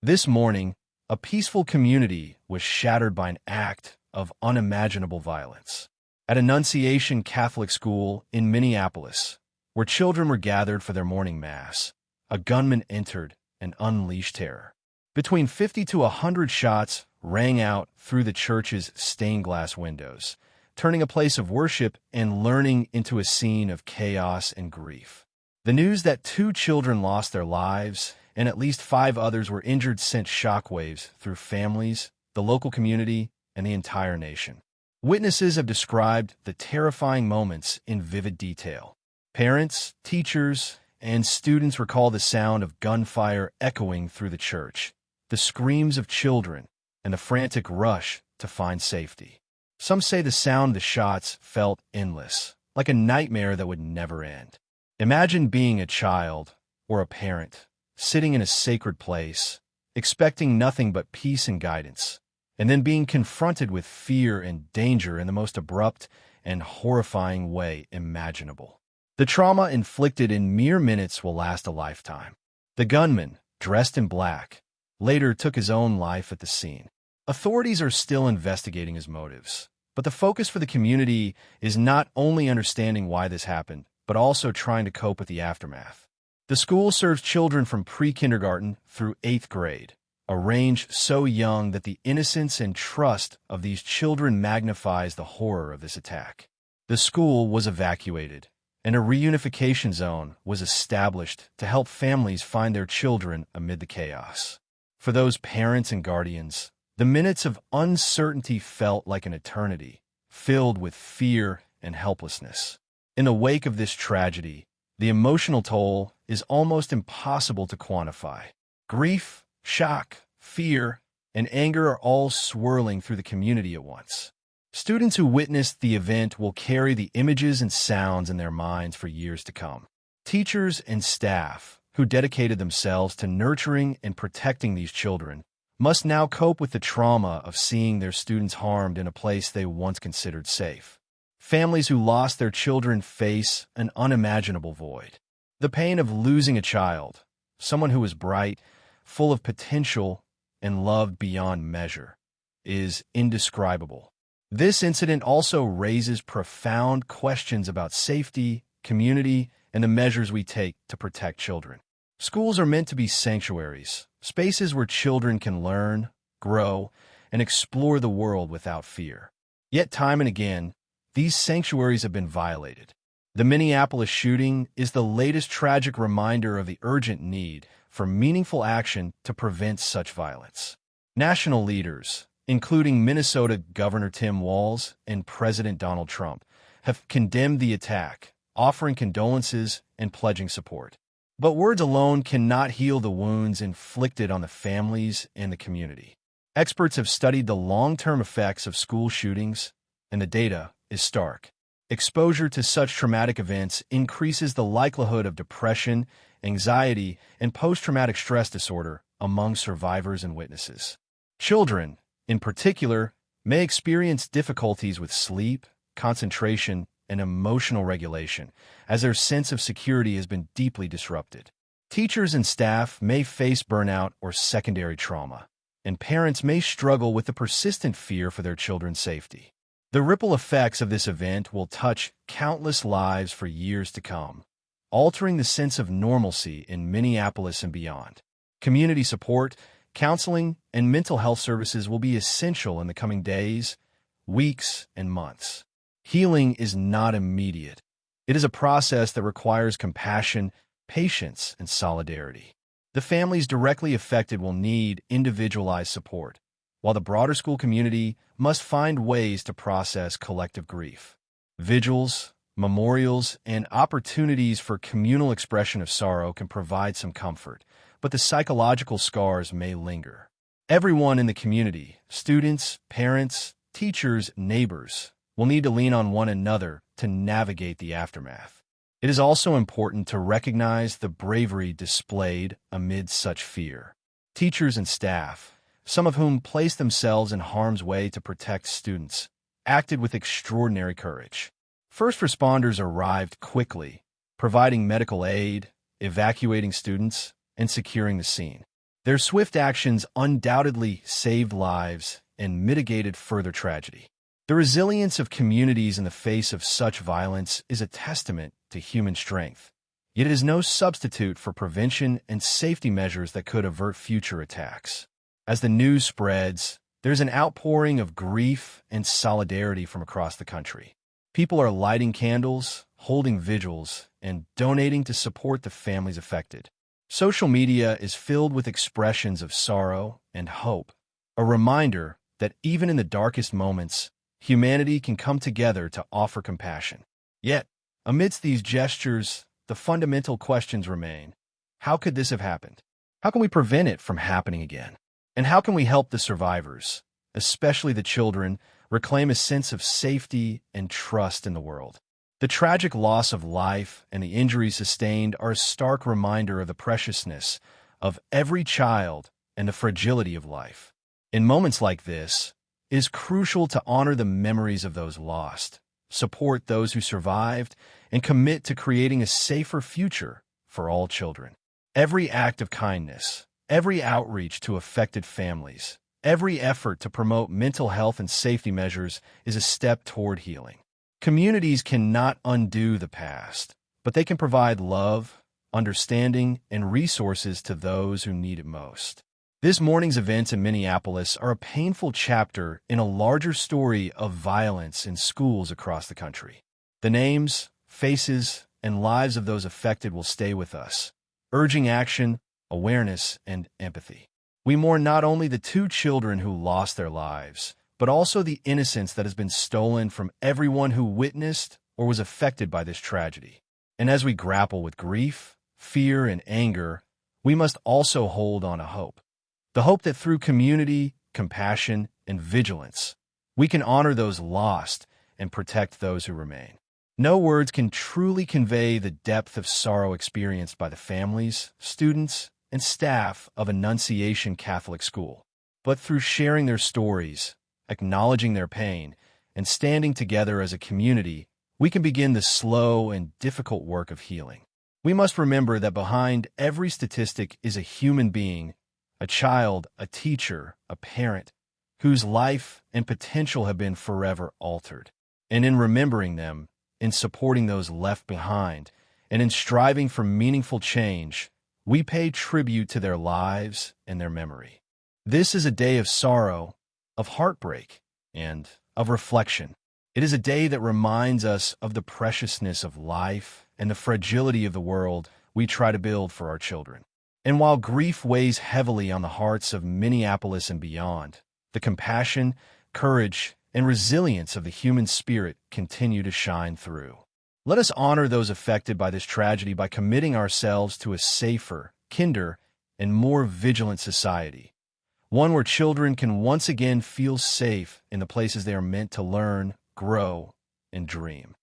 This morning, a peaceful community was shattered by an act of unimaginable violence. At Annunciation Catholic School in Minneapolis, where children were gathered for their morning mass, a gunman entered and unleashed terror. Between 50 to 100 shots rang out through the church's stained glass windows, turning a place of worship and learning into a scene of chaos and grief. The news that 2 children lost their lives and at least 5 others were injured sent shockwaves through families, the local community, and the entire nation. Witnesses have described the terrifying moments in vivid detail. Parents, teachers, and students recall the sound of gunfire echoing through the church, the screams of children, and the frantic rush to find safety. Some say the sound of the shots felt endless, like a nightmare that would never end. Imagine being a child or a parent, sitting in a sacred place, expecting nothing but peace and guidance, and then being confronted with fear and danger in the most abrupt and horrifying way imaginable. The trauma inflicted in mere minutes will last a lifetime. The gunman, dressed in black, later took his own life at the scene. Authorities are still investigating his motives, but the focus for the community is not only understanding why this happened, but also trying to cope with the aftermath. The school serves children from pre-kindergarten through 8th grade, a range so young that the innocence and trust of these children magnifies the horror of this attack. The school was evacuated, and a reunification zone was established to help families find their children amid the chaos. For those parents and guardians, the minutes of uncertainty felt like an eternity, filled with fear and helplessness. In the wake of this tragedy, the emotional toll is almost impossible to quantify. Grief, shock, fear, and anger are all swirling through the community at once. Students who witnessed the event will carry the images and sounds in their minds for years to come. Teachers and staff, who dedicated themselves to nurturing and protecting these children, must now cope with the trauma of seeing their students harmed in a place they once considered safe. Families who lost their children face an unimaginable void. The pain of losing a child, someone who was bright, full of potential, and loved beyond measure, is indescribable. This incident also raises profound questions about safety, community, and the measures we take to protect children. Schools are meant to be sanctuaries, spaces where children can learn, grow, and explore the world without fear. Yet time and again, these sanctuaries have been violated. The Minneapolis shooting is the latest tragic reminder of the urgent need for meaningful action to prevent such violence. National leaders, including Minnesota Governor Tim Walz and President Donald Trump, have condemned the attack, offering condolences and pledging support. But words alone cannot heal the wounds inflicted on the families and the community. Experts have studied the long-term effects of school shootings, and the data is stark. Exposure to such traumatic events increases the likelihood of depression, anxiety, and post-traumatic stress disorder among survivors and witnesses. Children, in particular, may experience difficulties with sleep, concentration, and emotional regulation, as their sense of security has been deeply disrupted. Teachers and staff may face burnout or secondary trauma, and parents may struggle with the persistent fear for their children's safety. The ripple effects of this event will touch countless lives for years to come, altering the sense of normalcy in Minneapolis and beyond. Community support, counseling, and mental health services will be essential in the coming days, weeks, and months. Healing is not immediate. It is a process that requires compassion, patience, and solidarity. The families directly affected will need individualized support, while the broader school community must find ways to process collective grief. Vigils, memorials, and opportunities for communal expression of sorrow can provide some comfort, but the psychological scars may linger. Everyone in the community, students, parents, teachers, neighbors, will need to lean on one another to navigate the aftermath. It is also important to recognize the bravery displayed amid such fear. Teachers and staff, some of whom placed themselves in harm's way to protect students, acted with extraordinary courage. First responders arrived quickly, providing medical aid, evacuating students, and securing the scene. Their swift actions undoubtedly saved lives and mitigated further tragedy. The resilience of communities in the face of such violence is a testament to human strength. Yet it is no substitute for prevention and safety measures that could avert future attacks. As the news spreads, there's an outpouring of grief and solidarity from across the country. People are lighting candles, holding vigils, and donating to support the families affected. Social media is filled with expressions of sorrow and hope, a reminder that even in the darkest moments, humanity can come together to offer compassion. Yet, amidst these gestures, the fundamental questions remain. How could this have happened? How can we prevent it from happening again? And how can we help the survivors, especially the children, reclaim a sense of safety and trust in the world? The tragic loss of life and the injuries sustained are a stark reminder of the preciousness of every child and the fragility of life. In moments like this, it is crucial to honor the memories of those lost, support those who survived, and commit to creating a safer future for all children. Every act of kindness, every outreach to affected families, every effort to promote mental health and safety measures is a step toward healing. Communities cannot undo the past, but they can provide love, understanding, and resources to those who need it most. This morning's events in Minneapolis are a painful chapter in a larger story of violence in schools across the country. The names, faces, and lives of those affected will stay with us, urging action, awareness, and empathy. We mourn not only the 2 children who lost their lives, but also the innocence that has been stolen from everyone who witnessed or was affected by this tragedy. And as we grapple with grief, fear, and anger, we must also hold on to hope. The hope that through community, compassion, and vigilance, we can honor those lost and protect those who remain. No words can truly convey the depth of sorrow experienced by the families, students, and staff of Annunciation Catholic School. But through sharing their stories, acknowledging their pain, and standing together as a community, we can begin the slow and difficult work of healing. We must remember that behind every statistic is a human being, a child, a teacher, a parent, whose life and potential have been forever altered. And in remembering them, in supporting those left behind, and in striving for meaningful change, we pay tribute to their lives and their memory. This is a day of sorrow, of heartbreak, and of reflection. It is a day that reminds us of the preciousness of life and the fragility of the world we try to build for our children. And while grief weighs heavily on the hearts of Minneapolis and beyond, the compassion, courage, and resilience of the human spirit continue to shine through. Let us honor those affected by this tragedy by committing ourselves to a safer, kinder, and more vigilant society, one where children can once again feel safe in the places they are meant to learn, grow, and dream.